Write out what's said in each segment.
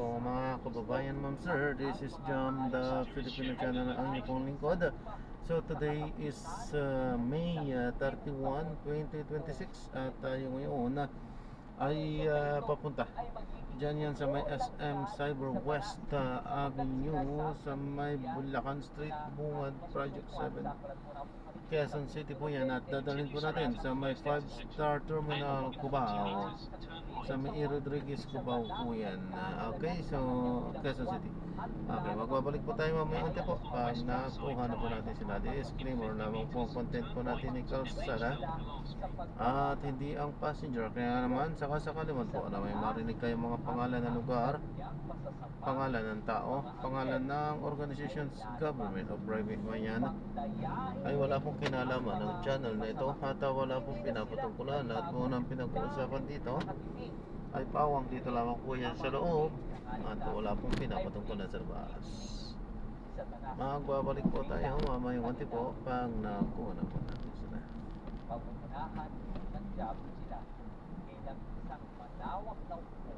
po mga kababayan, ma'am sir. This is Jam, the Filipino channel na ang inyong pong lingkod. So today is May 31, 2026 at tayo ngayon ay papunta dyan yan sa may SM Cyber West Avenue sa may Bulacan Street, Bungad, Project 7, Quezon City po yan. At dadalhin po natin sa may 5-star terminal Cubao, sa may E. Rodriguez Cubao po yan. Okay, so Quezon City. Okay, magbabalik po tayo mamaya unti po pag nakuha na po natin sila. Disclaimer lamang po ang content po natin ni Kalsada at hindi ang passenger. Kaya naman sakasakali man po na may marinig kayo mga pangalan ng lugar, pangalan ng tao, pangalan ng organizations, government o private man yan, ay wala pong kinalaman ng channel na ito at wala pong pinapatungkulan. At unang pinag-uusapan dito ay pawang dito lamang po yan sa loob at wala pong pinapatungkulan sa labas. Magbabalik po tayo mamayong anti po pag nakuha na po natin sila. Pangunahan ng job sila bilang isang malawak na upo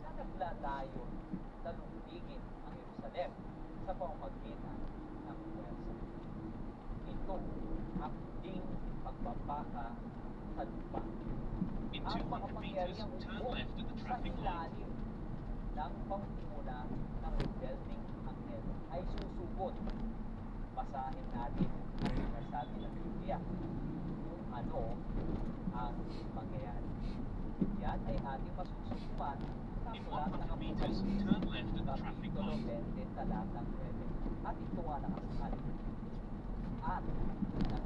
na naglalayon na lumigin ang Jerusalem sa pamamagitan ng puwersa. Ito ang ding pagbabaka sa lupa. Ang mga pangyariang upo sa ilalim ng pangunguna ng rebuilding anghel ay susubot. Basahin natin ang sinasabi ng Biblia kung ano ang mangyayari. Yan ay ating masusukupan sa sulat ng Apokalipsis, Kapitulo 20, talatang 9. At ito ang nakasakali. At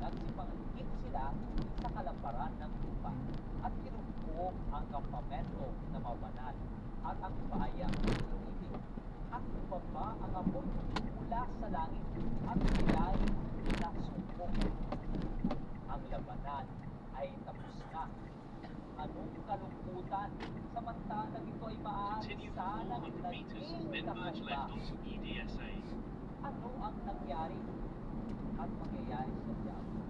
nagsipanghigit sila sa kalaparan ng lupa at kinugpo ang kampamento na mabanal at ang bayang lumibig. At bumaba ang apoy mula sa langit at sila'y nasubok. Ang labanan ay tapos na. Anong kalungkutan, samantalang ito ay maaari sanang naging kakaiba. Ano ang nangyari at mangyayari sa diabo?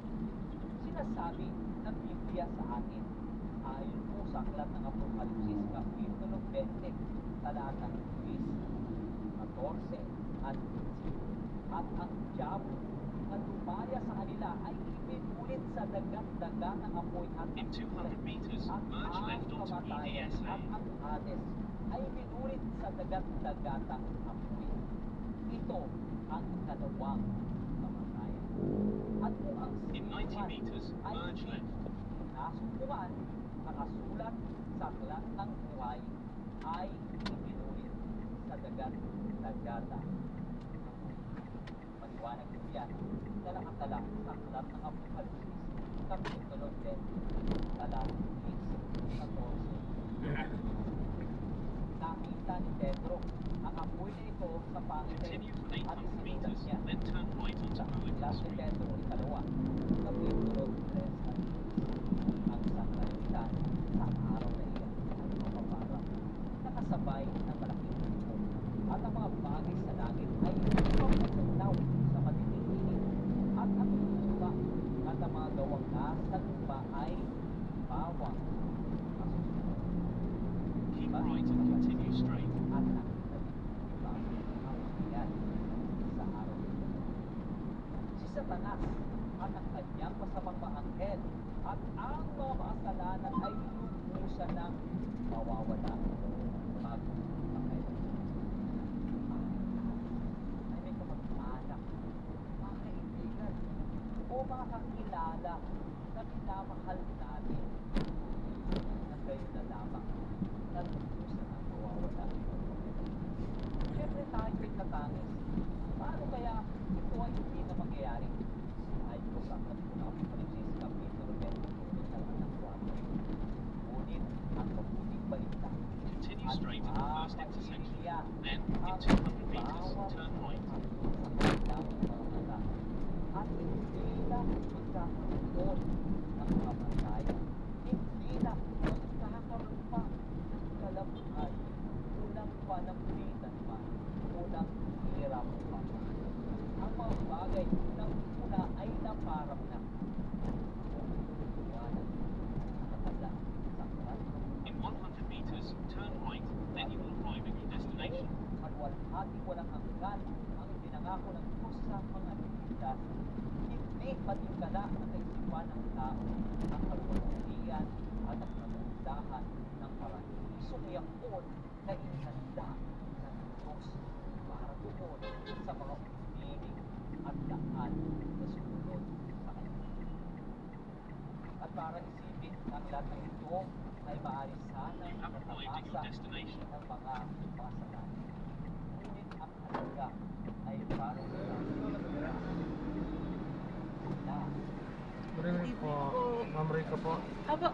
Sinasabi ng Biblia sa atin, ayon po sa aklat ng Apokalipsis, Kapitulo 20, talatang 14 at 15. At ang diabo na tumaya sa kanila ay ibinulit sa dagat-dagat ng apoy at In 200 meters, merge left onto kamatayan EDSA. at ang Hades ay ibinulit sa dagat-dagatang apoy. Ito ang kalawang kamatayan. At kung ang In 90 meters, ay merge left. nasumpuan, nakasulat sa aklat ng buhay ay ibinulit sa dagat-dagatang maliwanag po yan na nakatala sa aklat ng Apokalipsis, Kapitulo 10, talatang 14. Nakita ni Pedro ang apoy na ito sa pangit Continue for at 800 isinulat meters, niya. then turn right onto Sa Bulletin aklat ni Street. Pedro, ikalawa, Kapitulo 3, ang sanglibutan sa araw na iyan ay mapaparang nakasabay ng malaking tulong at ang mga bagay sa langit ay mapapagdaw sa matinding init at ang lupa at ang mga gawang nasa lupa ay bawang masusunod. Keep right and continue straight. At nakita niyo ang mangyayari sa araw na ito. Si Satanas at ang kanyang masamang mga anghel at ang mga makasalanan ay lumusan ng mawawala bago ang kailangan. Ay may kamag-anak, mga kaibigan, o mga kakilala na minamahal natin na kayo na lamang na lumusan ang mawawala. Siyempre tayo ay tatangis. Paano kaya ito ay hindi na mangyayari? Ay ko sa Apokalipsis, Kapitulo 20, talatang 4. Ngunit ang mabuting balita Continue at straight at the first intersection. mapagpilian Then, in ang 200 meters, bawat turn right. sa kanilang mga mata at hindi na magkakaroon ng kamatayan. Hindi na magkakaroon pa ng kalamhan, unang panamlitan pa, unang hirap pa. Ang mga bagay ng una ay naparap na. Iwanan, nakatala sa aklat ng In 100 meters, turn right, then you will arrive at your destination. luwalhati walang hanggan ang ipinangako ng Diyos sa mga ligtas. Hindi patingkala ang kaisipan ng tao ang kaluwalhatian at ang kagandahan ng paraisong yakon na inihanda ng Diyos para doon sa mga umiinig at daan na sumunod sa Kanya. At para isipin ang lahat ng ito ay maaari sana You have arrived at your natamasa destination. ng mga pasalan. Ngunit ang halaga ay para sa na Good evening po. Ma'am Rica po. Aba,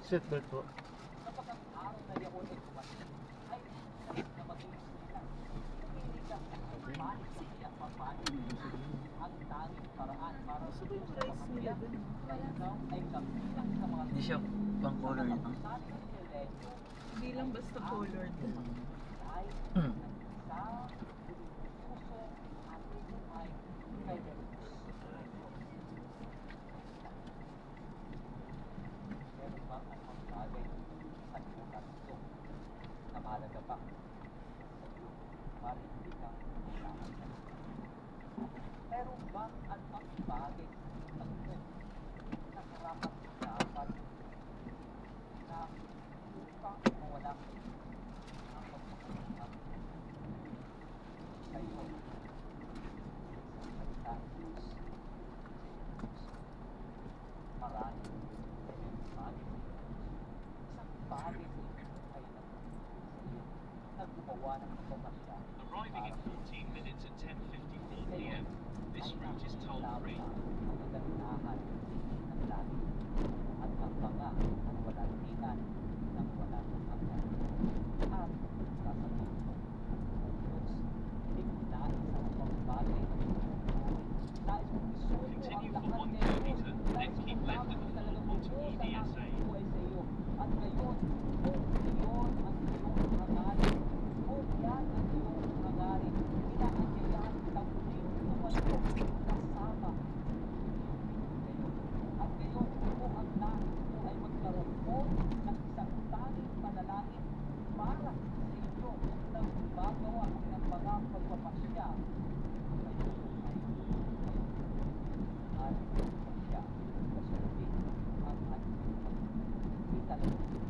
Seatbelt po. kapag ang araw na yaon ay dumating, ay sarap na mag-iisipan. Hindi ka panik sa kaya papanik. Ang tanging paraan para sa Diyos na makakaya na ikaw ay kabilang sa mga Hindi siya pang color yun. sabi ng Silencio hindi lang basta colored. ay ng isa, puso at buhay kay Diyos. Meron bang anumang bagay sa buhat ito na mahalaga pa sa iyo para hindi ka kailangan sa iyo? Meron bang anumang bagay sa ito na karapat dapat na upang mawala ang pagpapalangap sa iyo sa salita ng Diyos? Marami isang bagay sa iyo ay naggumawa ng pagpapasya. Arriving in 14 minutes at 10:54 p.m. This route is toll free. Ang kagandahan ng langit at ang banga ng walang tingnan ng walang hanggan. At sasabihin ko, ang Diyos, hindi ko nais sa mga bagay na ito. Nais kong isuko ang Continue lahat for 1 ng Diyos. kilometer, then keep left at the Talagang fall onto buo sa EDSA. aking buhay sa iyo. At ngayon, kung iyon ang iyong hangarin, kung yan ang iyong hangarin, inaanyayahan kitang muling tumayo kasama ngayon. At ngayon, kung ang nais mo ay magkaroon ng isang tanging panalangin para sa inyo na gumagawa ng mga pagpapasya, kayo ay pagpapasya kasundin ang ating italagin mo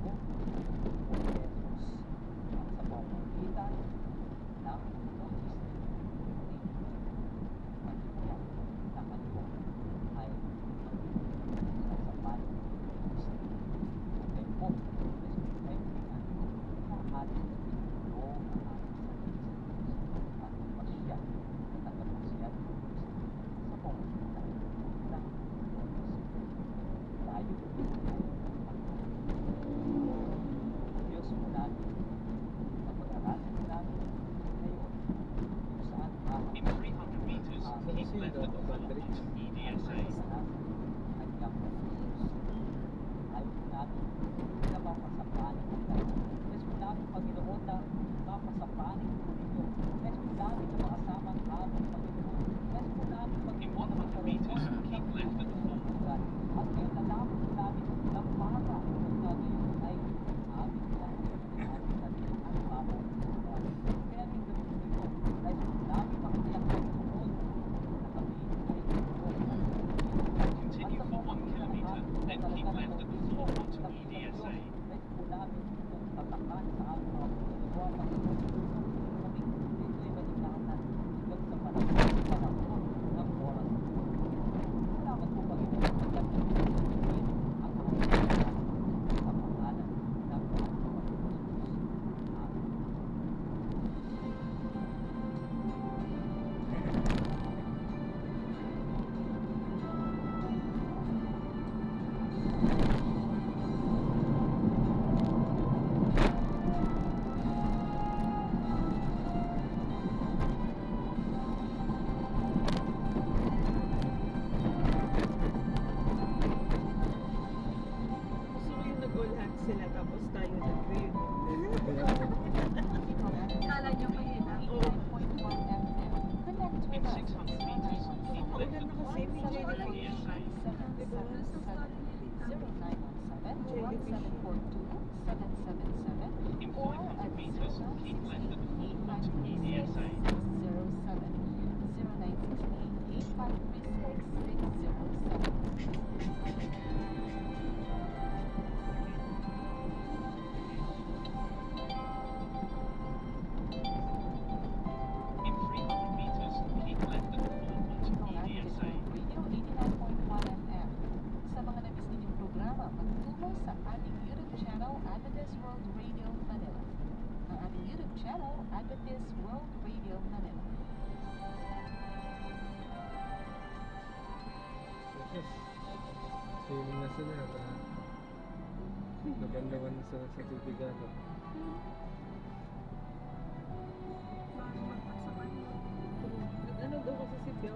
o Jesus at sa pamamagitan ng logistic pagkiyak na kayo ay sa panig kay po ay kailangan na ating itulong ang ating sarili at pasya at tagapasya sa pamamagitan ng logistic tayo ay Diyos mo namin at pag-aralan mo namin ngayon kung saan In 300 meters, keep left at the fall onto EDSA. In 100 meters, keep left at the fall. In 500 meters, keep left at 4 EDSA. In 300 meters, keep left at 4 EDSA. Sa mga nabis ninyong programa, magtungo sa ating YouTube channel, Adventist World Radio Manila. Ang ating YouTube channel, Adventist World Radio Manila. Swimming na sila. Nabandawan sa tubig ano. Ano daw kasi si Biao,